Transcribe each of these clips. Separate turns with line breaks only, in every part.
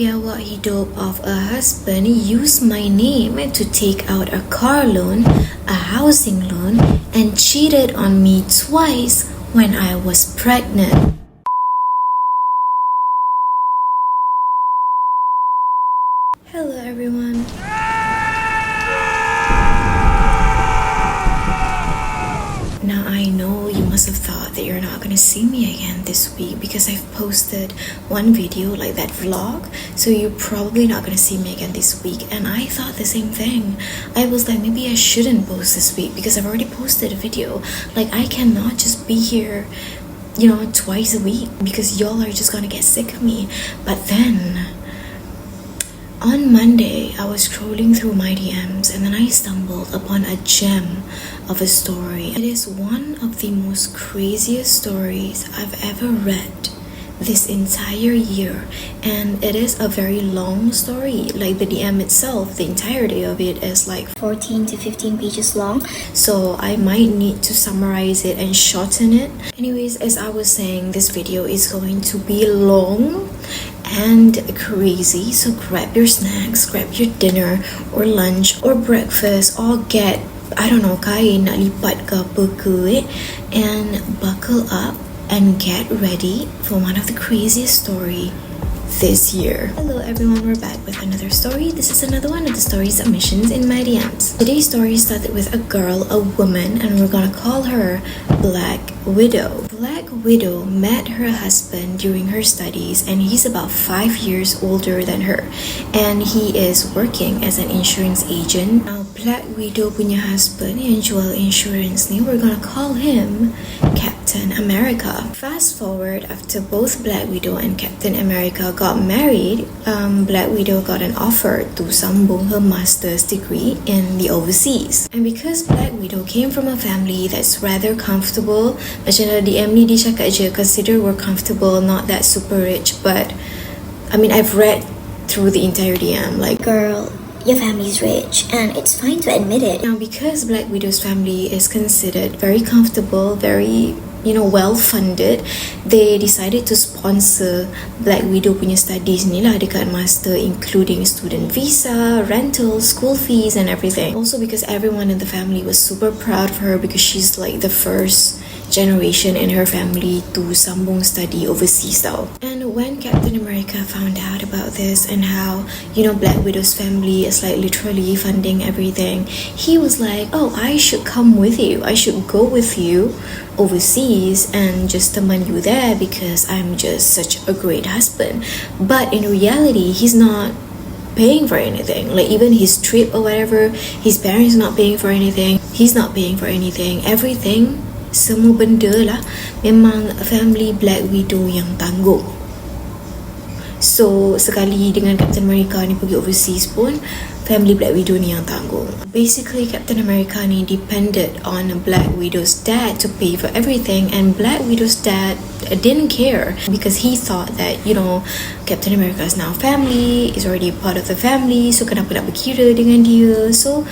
BIAWAK hidup of a husband used my name to take out a car loan, a housing loan, and cheated on me twice when I was pregnant. Hello everyone. Now I know you must have thought that you're not gonna see me again this week because I've posted one video like that vlog, so you're probably not gonna see me again this week. And I thought the same thing. I was like, maybe I shouldn't post this week because I've already posted a video. Like, I cannot just be here, twice a week because y'all are just gonna get sick of me. But then on Monday, I was scrolling through my DMs and then I stumbled upon a gem of a story. It is one of the most craziest stories I've ever read this entire year, and it is a very long story. Like, the DM itself, the entirety of it is like
14 to 15 pages long,
so I might need to summarize it and shorten it. Anyways, as I was saying, this video is going to be long and crazy, so grab your snacks, grab your dinner or lunch or breakfast, or get, kain nak lipat ke apa ke, and buckle up and get ready for one of the craziest story this year. Hello everyone, we're back with another story. This is another one of the story submissions in my DMs. Today's story started with a girl, a woman, and we're gonna call her Black Widow. Black Widow met her husband during her studies, and he's about 5 years older than her, and he is working as an insurance agent. Now, Black Widow punya husband yang jual insurance ni, we're gonna call him Captain America. Fast forward, after both Black Widow and Captain America got married, Black Widow got an offer to sambung her master's degree in the overseas. And because Black Widow came from a family that's rather comfortable, macam dalam DM ni dia cakap je, consider we're comfortable, not that super rich, but I've read through the entire DM, like,
girl, your family's rich and it's fine to admit it.
Now, because Black Widow's family is considered very comfortable, very well-funded, they decided to sponsor Black Widow punya studies ni lah dekat master, including student visa, rental, school fees and everything. Also because everyone in the family was super proud of her because she's like the first generation in her family to sambung study overseas tau. And when Captain America found out about this and how, Black Widow's family is like literally funding everything, he was like, oh, I should come with you. I should go with you overseas and just teman you there because I'm just such a great husband. But in reality, he's not paying for anything. Like, even his trip or whatever, his parents not paying for anything. He's not paying for anything. Everything, semua benda lah, memang family Black Widow yang tanggung. So, sekali dengan Captain America ni pergi overseas pun, family Black Widow ni yang tanggung. Basically, Captain America ni depended on Black Widow's dad to pay for everything, and Black Widow's dad didn't care because he thought that, Captain America is now family, is already a part of the family, so kenapa nak berkira dengan dia. So,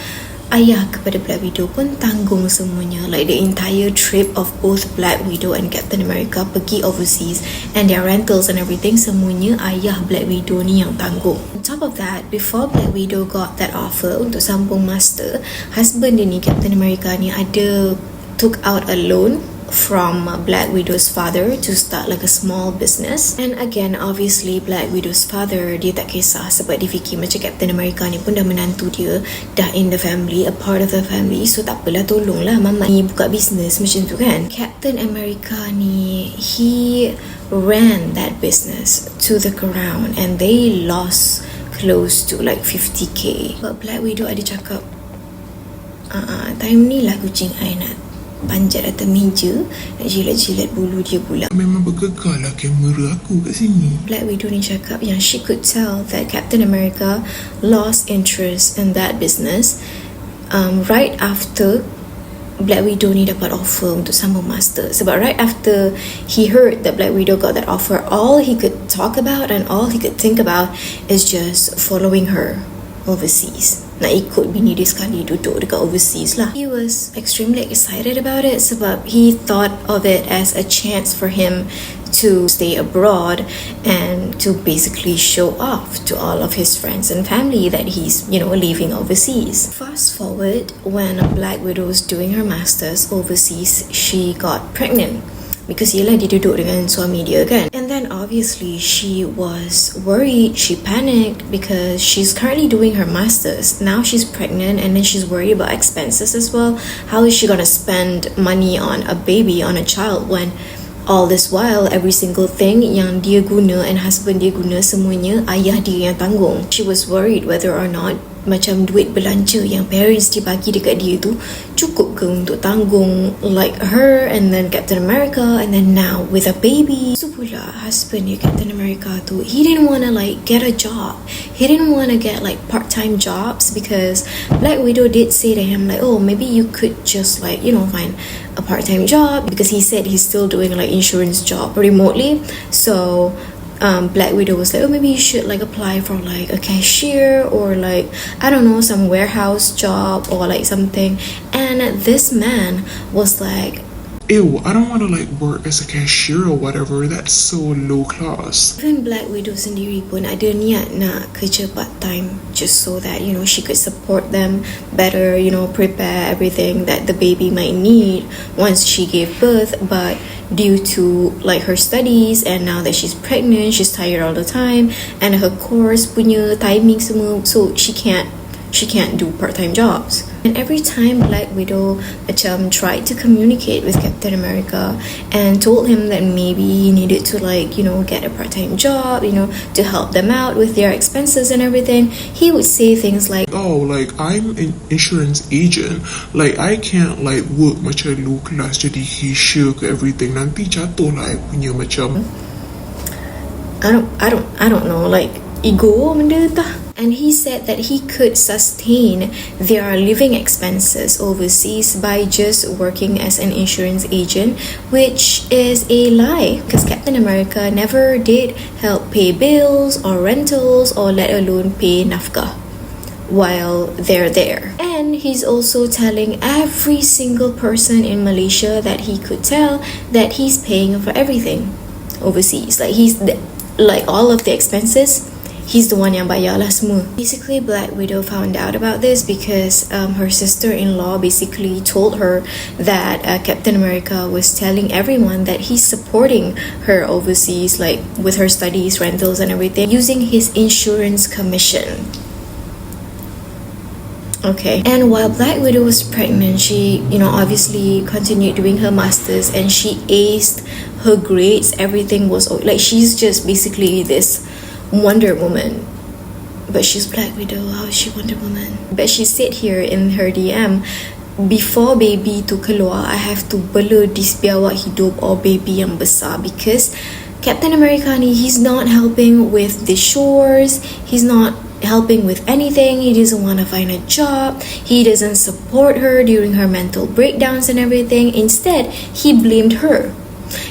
ayah kepada Black Widow pun tanggung semuanya, like the entire trip of both Black Widow and Captain America pergi overseas, and their rentals and everything, semuanya ayah Black Widow ni yang tanggung. On top of that, before Black Widow got that offer untuk sambung master, husband dia ni, Captain America ni, took out a loan from Black Widow's father to start like a small business. And again, obviously Black Widow's father, dia tak kisah sebab dia fikir macam Captain America ni pun dah menantu dia, dah in the family, a part of the family, so tak apalah, tolonglah mama ni buka business macam tu kan. Captain America ni, he ran that business to the ground and they lost close to like 50k. But Black Widow ada cakap, time ni lah kucing I nak panjat atas meja, nak jilat-jilat bulu dia pula.
Memang bergegar lah kamera aku kat sini.
Black Widow ni cakap yang she could tell that Captain America lost interest in that business right after Black Widow ni dapat offer untuk sambung master. Sebab right after he heard that Black Widow got that offer, all he could talk about and all he could think about is just following her overseas. nak ikut bini dia sekali duduk dekat overseas lah. He was extremely excited about it sebab he thought of it as a chance for him to stay abroad and to basically show off to all of his friends and family that he's, leaving overseas. Fast forward, when Black Widow was doing her masters overseas, she got pregnant. Because yelah dia duduk dengan suami dia kan. And then obviously she was worried, she panicked because she's currently doing her masters. Now she's pregnant and then she's worried about expenses as well. How is she gonna spend money on a baby, on a child, when all this while every single thing yang dia guna and husband dia guna semuanya ayah dia yang tanggung. She was worried whether or not macam duit belanja yang parents dia bagi dekat dia tu cukup ke untuk tanggung like her and then Captain America, and then now with a baby. So pula husband dia Captain America tu, he didn't want to get a job. He didn't want to get part-time jobs because Black Widow did say to him oh, maybe you could just find a part-time job, because he said he's still doing insurance job remotely. So Black Widow was oh, maybe you should apply for a cashier or I don't know, some warehouse job or something. And this man was
ew, I don't want to work as a cashier or whatever. That's so low class.
Even Black Widow sendiri pun ada niat nak kerja part time just so that she could support them better, prepare everything that the baby might need once she gave birth. But due to her studies and now that she's pregnant, she's tired all the time, and her course punya timing semua, so she can't do part-time jobs. And every time Black Widow tried to communicate with Captain America and told him that maybe he needed to get a part-time job, to help them out with their expenses and everything, he would say things like,
oh, I'm an insurance agent, I can't work macam low class jadi cashier ke everything, nanti jatuh I punya macam
I don't know, ego benda tah. And he said that he could sustain their living expenses overseas by just working as an insurance agent, which is a lie because Captain America never did help pay bills or rentals or let alone pay nafkah while they're there. And he's also telling every single person in Malaysia that he could tell that he's paying for everything overseas. He's all of the expenses, he's the one yang bayar lah semua. Basically, Black Widow found out about this because her sister-in-law basically told her that Captain America was telling everyone that he's supporting her overseas, with her studies, rentals and everything, using his insurance commission. Okay, and while Black Widow was pregnant, she, obviously continued doing her masters and she aced her grades. Everything was she's just basically this Wonder Woman, but she's Black Widow. How is she Wonder Woman? But she said here in her DM, before baby tu keluar, I have to bela this biawak hidup or baby yang besar, because Captain America ni, he's not helping with the chores, he's not helping with anything, he doesn't want to find a job, he doesn't support her during her mental breakdowns and everything. Instead, he blamed her.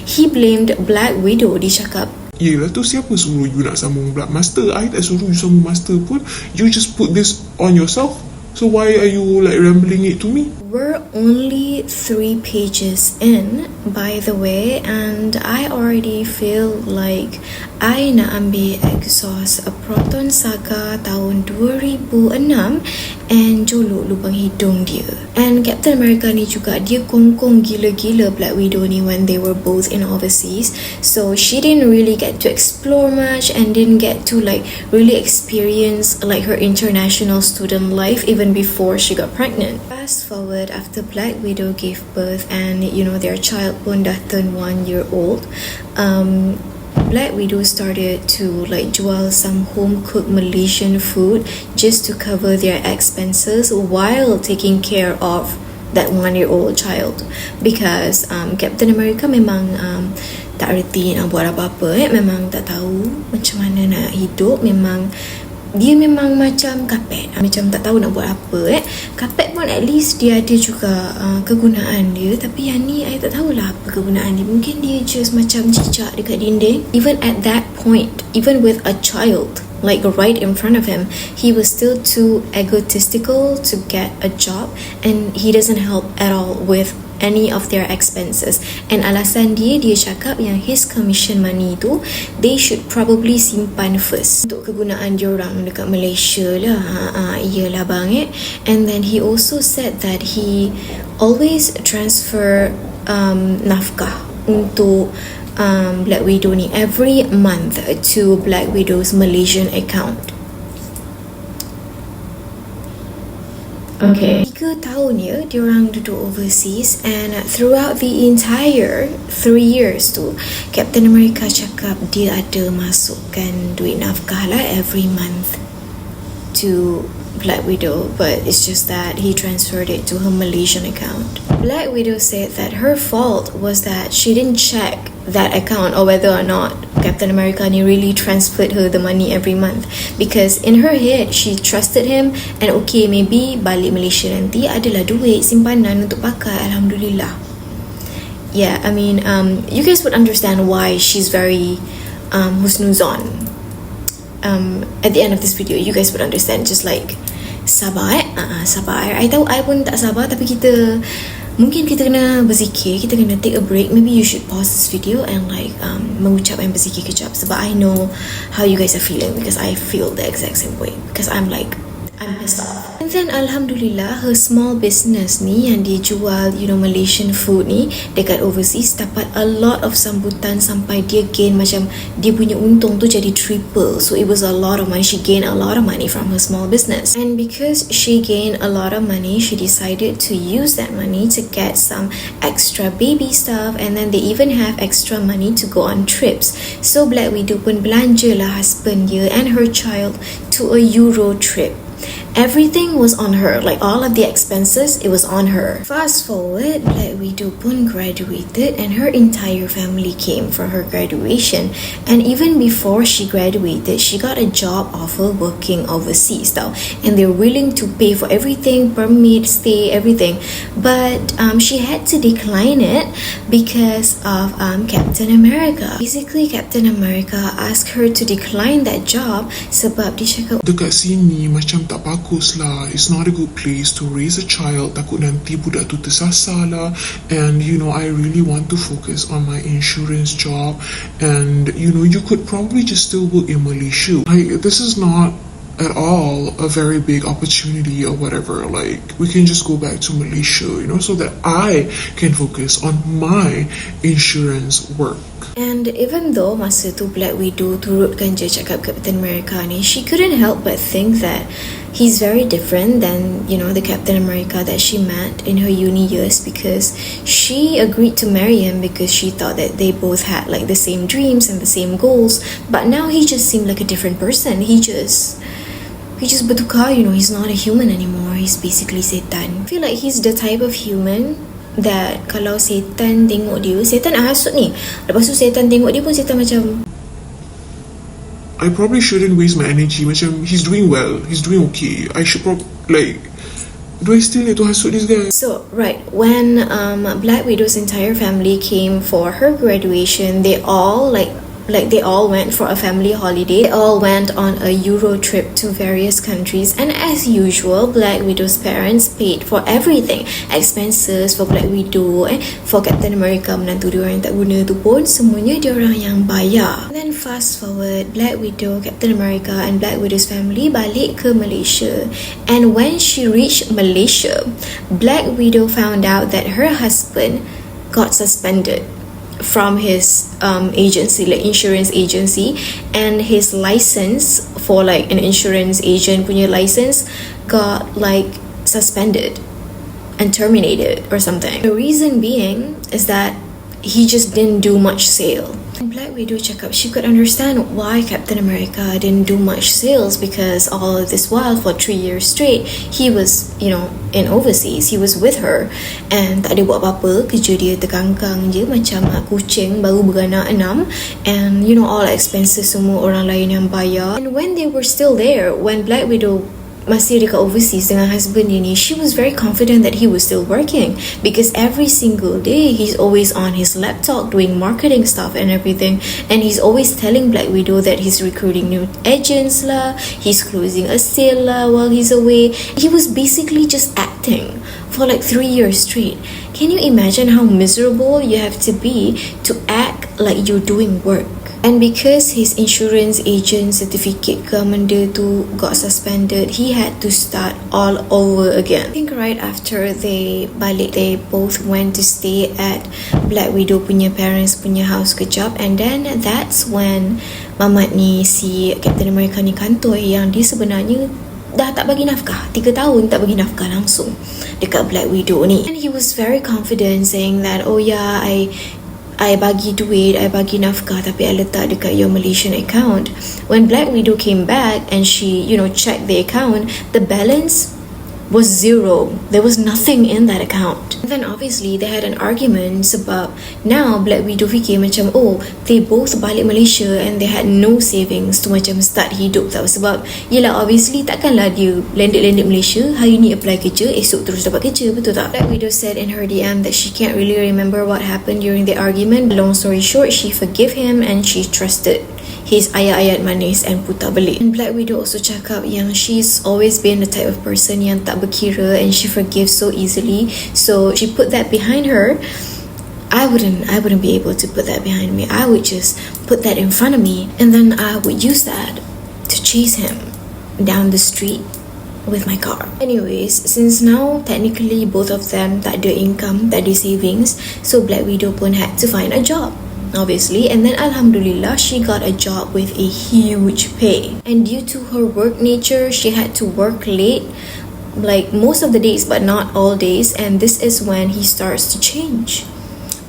He blamed Black Widow. Dia cakap,
yelah tu siapa suruh you nak sambung Black Master? I tak suruh you sambung Master pun. You just put this on yourself. So why are you rambling it to me?
We're only 3 pages in, by the way, and I already feel like I nak ambil exhaust a Proton Saga tahun 2006 and jolok lubang hidung dia. And Captain America ni juga, dia kongkong gila-gila Black Widow ni when they were both in overseas. So she didn't really get to explore much and didn't get to really experience her international student life even before she got pregnant. Fast forward, after Black Widow gave birth and their child pun dah turned 1 year old, Black Widow started to jual some home cooked Malaysian food just to cover their expenses while taking care of that 1 year old child, because Captain America memang tak reti nak buat apa-apa, memang tak tahu macam mana nak hidup, dia memang macam kapet, macam tak tahu nak buat apa. Kapet pun at least dia ada juga kegunaan dia, tapi yang ni I tak tahulah apa kegunaan dia. Mungkin dia just macam cicak dekat dinding. Even at that point, even with a child, like right in front of him, he was still too egotistical to get a job, and he doesn't help at all with any of their expenses. And alasan dia cakap yang his commission money tu they should probably simpan first untuk kegunaan diorang dekat Malaysia lah. Iyalah bang. And then he also said that he always transfer nafkah untuk Black Widow ni every month to Black Widow's Malaysian account. Okay. 3 tahun ya diorang duduk overseas, and throughout the entire 3 years tu, Captain America cakap dia ada masukkan duit nafkah lah every month to Black Widow, but it's just that he transferred it to her Malaysian account. Black Widow said that her fault was that she didn't check that account or whether or not Captain America really transferred her the money every month, because in her head she trusted him and okay, maybe balik Malaysia nanti adalah duit simpanan untuk pakai, alhamdulillah. Yeah, I mean you guys would understand why she's very husnuzon. At the end of this video you guys would understand, just like sabar sabar. I tahu I pun tak sabar, tapi mungkin kita kena berzikir, kita kena take a break. Maybe you should pause this video and like mengucap and berzikir kejap, sebab I know how you guys are feeling, because I feel the exact same way, because I'm pissed off. And then alhamdulillah, her small business ni yang dia jual Malaysian food ni dekat overseas dapat a lot of sambutan sampai dia gain, macam dia punya untung tu jadi triple. So it was a lot of money. She gained a lot of money from her small business, and because she gained a lot of money, she decided to use that money to get some extra baby stuff, and then they even have extra money to go on trips. So Black Widow pun belanja lah husband dia and her child to a Euro trip. Everything was on her, like all of the expenses, it was on her. Fast forward, Black Widow pun graduated, and her entire family came for her graduation. And even before she graduated, she got a job offer working overseas tau, and they're willing to pay for everything, permit, stay, everything. But she had to decline it because of Captain America. Basically, Captain America asked her to decline that job sebab dia cakap
dekat sini macam tak bagus lah. It's not a good place to raise a child. Takut nanti budak tu tersasar lah. And I really want to focus on my insurance job. And you could probably just still work in Malaysia. Like, this is not at all a very big opportunity or whatever. Like, we can just go back to Malaysia, so that I can focus on my insurance work.
And even though masa tu Black Widow turutkan je cakap Captain America ni, she couldn't help but think that he's very different than the Captain America that she met in her uni years, because she agreed to marry him because she thought that they both had like the same dreams and the same goals. But now he just seemed like a different person. He just bertukar, he's not a human anymore. He's basically setan. I feel like he's the type of human that kalau setan tengok dia, setan hasut ni, lepas tu setan tengok dia pun setan macam
I probably shouldn't waste my energy. Macam, he's doing well, he's doing okay. I should do I still need to hasut this guy?
So right, when Black Widow's entire family came for her graduation, they all they all went for a family holiday. They all went on a Euro trip to various countries, and as usual, Black Widow's parents paid for everything. Expenses for Black Widow, for Captain America, menantu dia orang tak guna tu pun semuanya dia orang yang bayar. Then fast forward, Black Widow, Captain America and Black Widow's family balik ke Malaysia. And when she reached Malaysia, Black Widow found out that her husband got suspended from his agency, like insurance agency, and his license for like an insurance agent punya license got like suspended and terminated or something. The reason being is that he just didn't do much sale. And Black Widow cakap she could understand why Captain America didn't do much sales, because all of this while for 3 years straight he was in overseas, he was with her and tak ada buat apa-apa, kerja dia terkangkang je macam kucing baru beranak 6, and all expenses semua orang lain yang bayar. And when they were still there, when Black Widow masih dekat overseas dengan husband dia ni, she was very confident that he was still working because every single day he's always on his laptop doing marketing stuff and everything, and he's always telling Black Widow that he's recruiting new agents lah, he's closing a sale lah while he's away. He was basically just acting for like 3 years straight. Can you imagine how miserable you have to be to act like you're doing work? And because his insurance agent certificate ke benda tu got suspended, he had to start all over again. I think right after they balik, they both went to stay at Black Widow punya parents punya house kejap, and then that's when mamat ni, si Captain America ni kantoi yang dia sebenarnya dah tak bagi nafkah, 3 tahun tak bagi nafkah langsung dekat Black Widow ni. And he was very confident saying that, oh yeah, I bagi duit, I bagi nafkah, tapi I letak dekat your Malaysian account. When Black Widow came back and she, checked the account, the balance was 0. There was nothing in that account. And then obviously they had an argument sebab now Black Widow fikir macam, oh, they both balik Malaysia and they had no savings to macam start hidup tau. Sebab yelah, obviously takkanlah dia landed Malaysia, hari ni apply kerja, esok terus dapat kerja, betul tak? Black Widow said in her DM that she can't really remember what happened during the argument. Long story short, she forgave him and she trusted his ayat-ayat manis and putar balik. And Black Widow also cakap yang she's always been the type of person yang tak berkira and she forgives so easily. So she put that behind her. I wouldn't be able to put that behind me. I would just put that in front of me and then I would use that to chase him down the street with my car. Anyways, since now technically both of them tak ada income, tak ada savings, so Black Widow pun had to find a job, obviously, and then alhamdulillah she got a job with a huge pay. And due to her work nature, she had to work late, like most of the days but not all days, and this is when he starts to change.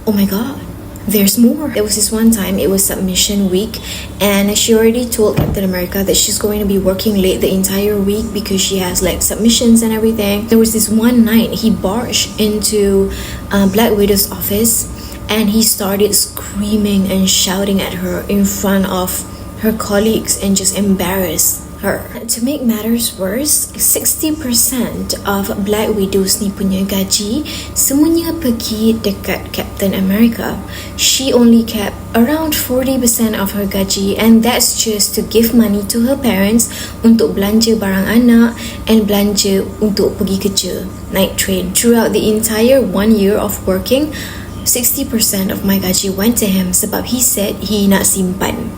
Oh my god, there's more. There was this one time, it was submission week, and she already told Captain America that she's going to be working late the entire week because she has like submissions and everything. There was this one night he barged into Black Widow's office and he started screaming and shouting at her in front of her colleagues and just embarrassed her. To make matters worse, 60% of Black Widow's ni punya gaji semuanya pergi dekat Captain America. She only kept around 40% of her gaji, and that's just to give money to her parents untuk belanja barang anak and belanja untuk pergi kerja, night train. Throughout the entire 1 year of working, 60% of my gaji went to him sebab he said he nak simpan.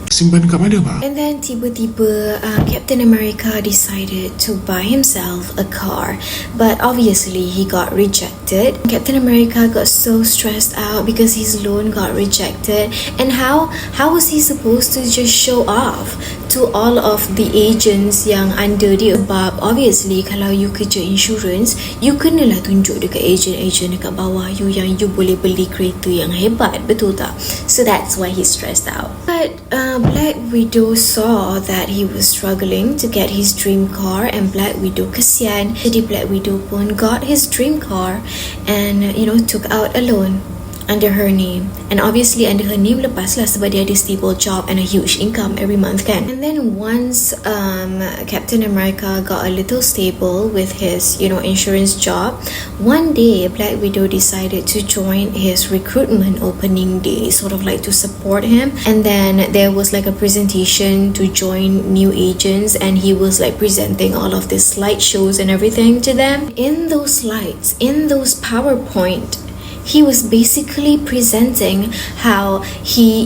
Simpan kat mana, Pak?
And then tiba-tiba Captain America decided to buy himself a car, but obviously he got rejected. Captain America got so stressed out because his loan got rejected, and how was he supposed to just show off to all of the agents yang under dia? Sebab obviously kalau you kerja insurance, you kenalah tunjuk dekat agent dekat bawah you yang you boleh beli kereta yang hebat, betul tak? So that's why he stressed out. But Black Widow saw that he was struggling to get his dream car, and Black Widow kesian. Jadi Black Widow pun got his dream car and took out a loan under her name, and obviously under her name lepas lah sebab dia ada stable job and a huge income every month kan. And then once Captain America got a little stable with his insurance job, one day Black Widow decided to join his recruitment opening day, sort of like to support him. And then there was like a presentation to join new agents, and he was like presenting all of these slideshows and everything to them. In those slides, in those PowerPoint, he was basically presenting how he,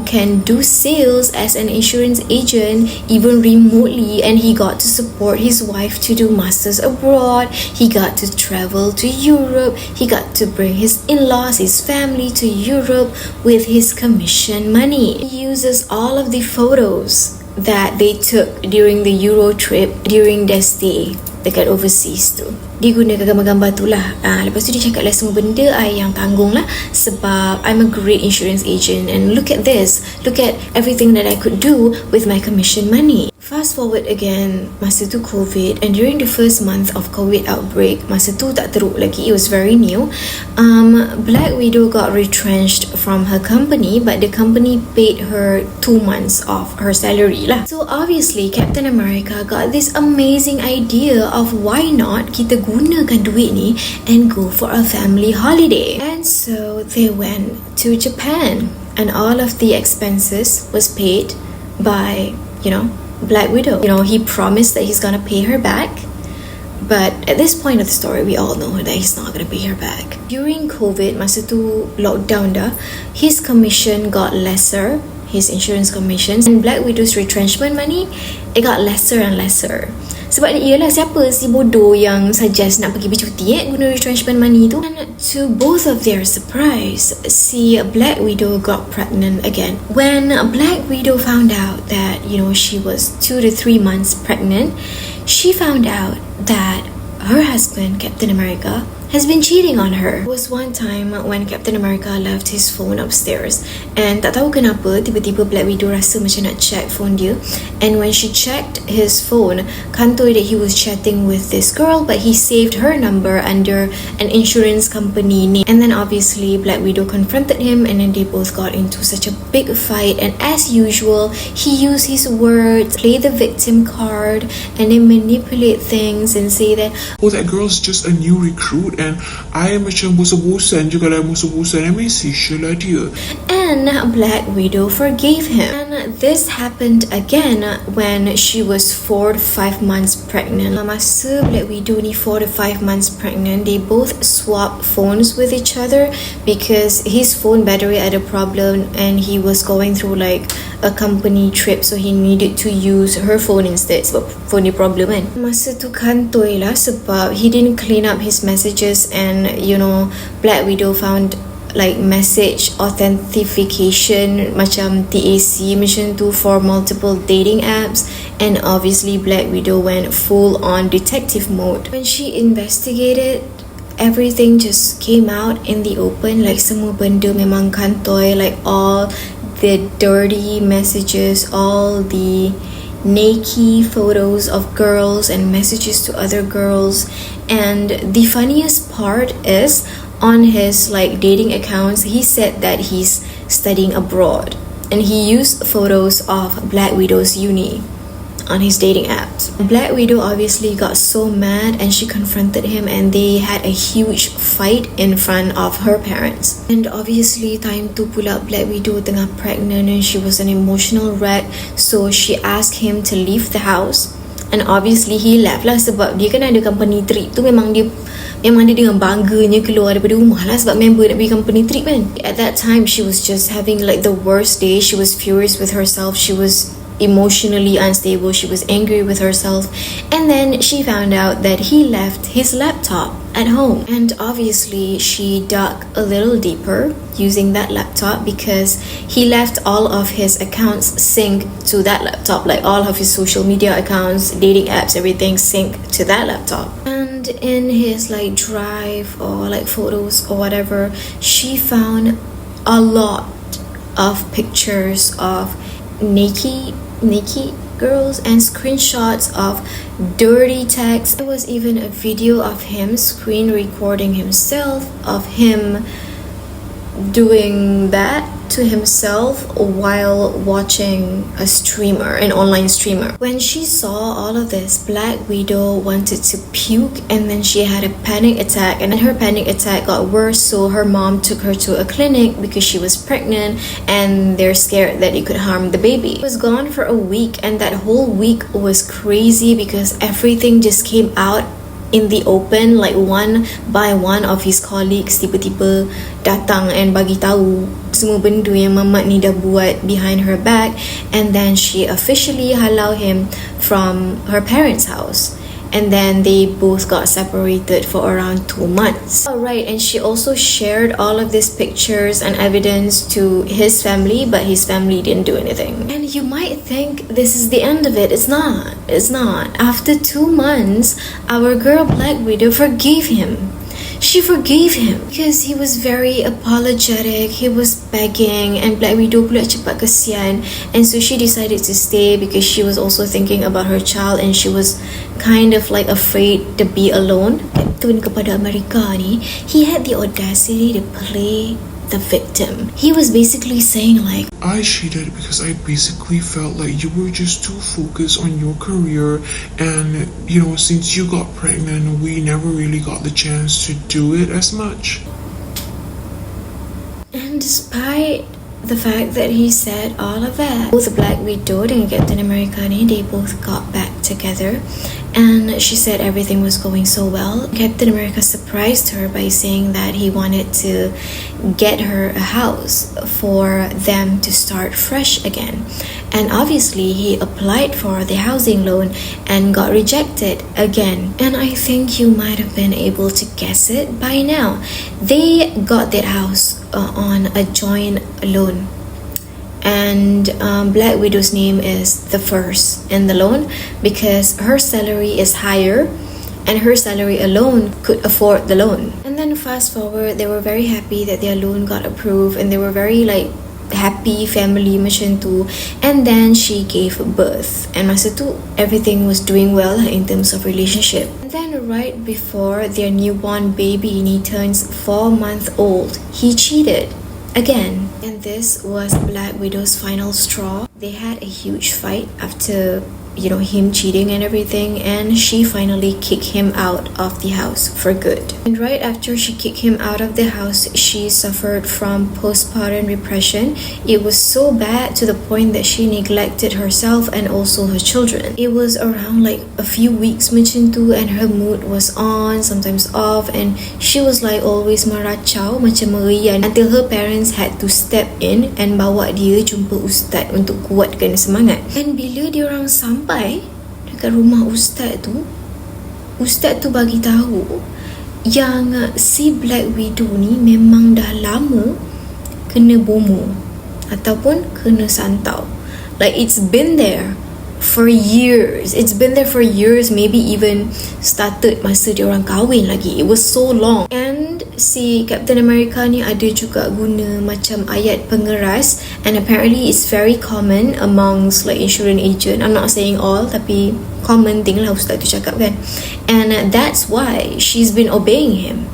can do sales as an insurance agent even remotely, and he got to support his wife to do masters abroad. He got to travel to Europe. He got to bring his in-laws, his family to Europe with his commission money. He uses all of the photos that they took during the Euro trip during their stay dekat overseas tu. Dia guna gambar-gambar tu lah. Lepas tu dia cakap lah semua benda I yang tanggung lah sebab I'm a great insurance agent, and look at this, look at everything that I could do with my commission money. Fast forward again, masa tu COVID, and during the first month of COVID outbreak, masa tu tak teruk lagi, it was very new. Black Widow got retrenched from her company, but the company paid her 2 months of her salary lah. So obviously, Captain America got this amazing idea of why not kita gunakan duit ni and go for a family holiday. And so they went to Japan, and all of the expenses was paid by, Black Widow. He promised that he's gonna pay her back, but at this point of the story, we all know that he's not gonna pay her back. During COVID, masa tu lockdown dah, his commission got lesser, his insurance commissions, and Black Widow's retrenchment money, it got lesser and lesser. Sebab ialah siapa si bodoh yang suggest nak pergi bercuti guna retrenchment money tu. And to both of their surprise, si Black Widow got pregnant again. When Black Widow found out that, she was 2 to 3 months pregnant, she found out that her husband, Captain America, has been cheating on her. There was one time when Captain America left his phone upstairs, and tak tahu kenapa tiba-tiba Black Widow rasa macam nak check phone dia, and when she checked his phone, kantoi that he was chatting with this girl, but he saved her number under an insurance company name. And then obviously Black Widow confronted him, and then they both got into such a big fight, and as usual he used his words, play the victim card, and then manipulate things and say that,
oh, that girl's just a new recruit and I macam bosan-bosan je kalau bosan-bosan, I message je lah dia.
And Black Widow forgave him. And this happened again when she was 4 to 5 months pregnant. Masa Black Widow ni 4 to 5 months pregnant, they both swapped phones with each other because his phone battery had a problem and he was going through like a company trip, so he needed to use her phone instead sebab phone dia problem kan. Masa tu kantoi lah sebab he didn't clean up his messages, and Black Widow found like message authentication macam TAC macam tu for multiple dating apps, and obviously Black Widow went full on detective mode. When she investigated, everything just came out in the open, like semua benda memang kantoi, like all the dirty messages, all the naked photos of girls and messages to other girls. And the funniest part is, on his like dating accounts, he said that he's studying abroad, and he used photos of Black Widow's uni on his dating apps. Black Widow obviously got so mad, and she confronted him, and they had a huge fight in front of her parents. And obviously time tu pula Black Widow tengah pregnant and she was an emotional wreck, so she asked him to leave the house, and obviously he left lah sebab dia kan ada company trip tu, memang dia dengan bangganya keluar daripada rumah lah sebab member nak pergi company trip kan. At that time she was just having like the worst day. She was furious with herself, she was emotionally unstable, she was angry with herself, and then she found out that he left his laptop at home. And obviously she dug a little deeper using that laptop because he left all of his accounts synced to that laptop, like all of his social media accounts, dating apps, everything synced to that laptop. And in his like drive or like photos or whatever, she found a lot of pictures of naked girls and screenshots of dirty text. There was even a video of him screen recording himself, of him doing that to himself while watching a streamer, an online streamer. When she saw all of this, Black Widow wanted to puke, and then she had a panic attack, and then her panic attack got worse, so her mom took her to a clinic because she was pregnant and they're scared that it could harm the baby. He was gone for a week, and that whole week was crazy because everything just came out in the open, like one by one of his colleagues tiba-tiba datang and bagi tahu semua benda yang mamat ni dah buat behind her back, and then she officially halau him from her parents' house. And then they both got separated for around 2 months. Alright, and she also shared all of these pictures and evidence to his family, but his family didn't do anything. And you might think this is the end of it. It's not. It's not. After 2 months, our girl Black Widow forgave him. she forgave him because he was very apologetic. He was begging, and Black Widow pula cepat kesian, and so she decided to stay because she was also thinking about her child, and she was kind of like afraid to be alone. Captain kepada Amerika ni, he had the audacity to play the victim. He was basically saying like,
I cheated because I basically felt like you were just too focused on your career, and since you got pregnant, we never really got the chance to do it as much.
and despite the fact that he said all of that, both Black Widow and Captain America ni, they both got back together, and she said everything was going so well. Captain America surprised her by saying that he wanted to get her a house for them to start fresh again, and obviously he applied for the housing loan and got rejected again. And I think you might have been able to guess it by now. They got that house on a joint loan, and Black Widow's name is the first in the loan because her salary is higher and her salary alone could afford the loan. And then fast forward, they were very happy that their loan got approved, and they were very like happy family macam tu. And then she gave birth, and masa tu everything was doing well in terms of relationship. And then right before their newborn baby turns 4 months old, he cheated again, and this was Black Widow's final straw. They had a huge fight after him cheating and everything, and she finally kicked him out of the house for good. And right after she kicked him out of the house, she suffered from postpartum depression. It was so bad to the point that she neglected herself and also her children. It was around like a few weeks macam tu, and her mood was on, sometimes off, and she was like always meracau macam merian, until her parents had to step in and bawa dia jumpa ustaz untuk kuatkan semangat. And bila dia orang sampai dekat rumah ustaz tu bagi tahu yang si Black Widow ni memang dah lama kena bomo ataupun kena santau. Like it's been there for years. It's been there for years, maybe even started masa dia orang kahwin lagi. It was so long. And si Captain America ni ada juga guna macam ayat pengeras, and apparently it's very common amongst like insurance agent. I'm not saying all, tapi common thing lah ustaz tu cakap kan. And that's why she's been obeying him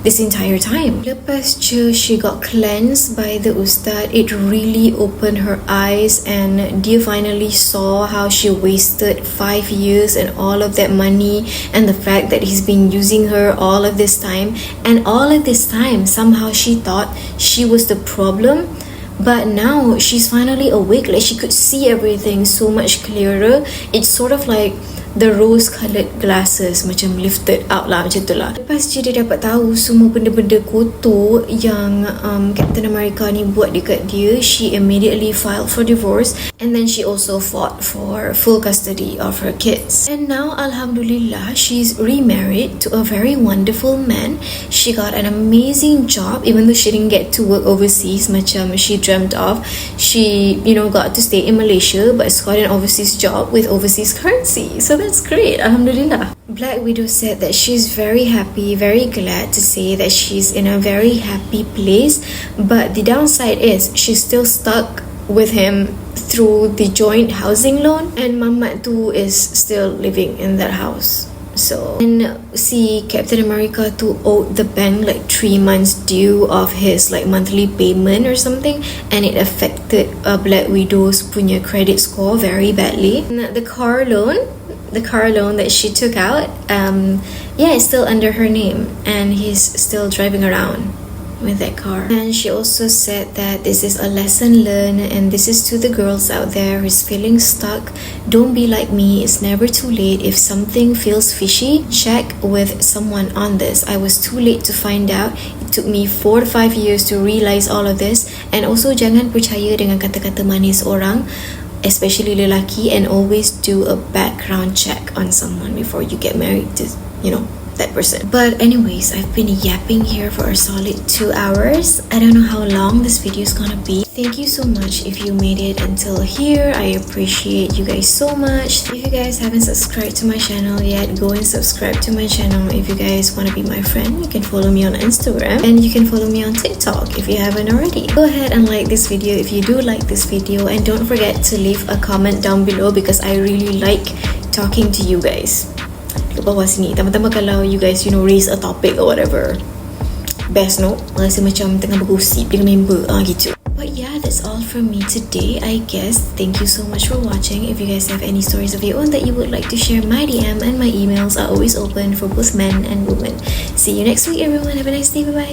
this entire time. Lepas je she got cleansed by the ustad, it really opened her eyes, and dia finally saw how she wasted 5 years and all of that money, and the fact that he's been using her all of this time. And all of this time somehow she thought she was the problem, but now she's finally awake. Like she could see everything so much clearer. It's sort of like the rose-coloured glasses macam lifted out lah, macam tu lah. Lepas je dia dapat tahu semua benda-benda kotor yang Captain America ni buat dekat dia, she immediately filed for divorce, and then she also fought for full custody of her kids. And now Alhamdulillah, she's remarried to a very wonderful man. She got an amazing job, even though she didn't get to work overseas macam she dreamt of. She got to stay in Malaysia, but it's got an overseas job with overseas currency, so that's great, Alhamdulillah. Black Widow said that she's very happy, very glad to say that she's in a very happy place, but the downside is she's still stuck with him through the joint housing loan, and Mamat tu is still living in that house. So, and see, Captain America tu owed the bank like 3 months due of his like monthly payment or something, and it affected Black Widow's punya credit score very badly. And the car loan that she took out, it's still under her name, and he's still driving around with that car. And she also said that this is a lesson learned, and this is to the girls out there who's feeling stuck. Don't be like me. It's never too late. If something feels fishy, check with someone on this. I was too late to find out. It took me 4 to 5 years to realize all of this. And also jangan percaya dengan kata-kata manis orang, especially lelaki, and always do a background check on someone before you get married to that person. But anyways, I've been yapping here for a solid 2 hours. I don't know how long this video is gonna be. Thank you so much if you made it until here. I appreciate you guys so much. If you guys haven't subscribed to my channel yet, go and subscribe to my channel. If you guys want to be my friend, you can follow me on Instagram and you can follow me on TikTok if you haven't already. Go ahead and like this video if you do like this video, and don't forget to leave a comment down below because I really like talking to you guys. Bawah sini, tama-tama kalau you guys, raise a topic or whatever. Best no? Rasa macam tengah bergosip dengan member gitu. But yeah, that's all from me today, I guess. Thank you so much for watching. If you guys have any stories of your own that you would like to share, my DM and my emails are always open for both men and women. See you next week, everyone. Have a nice day. Bye-bye.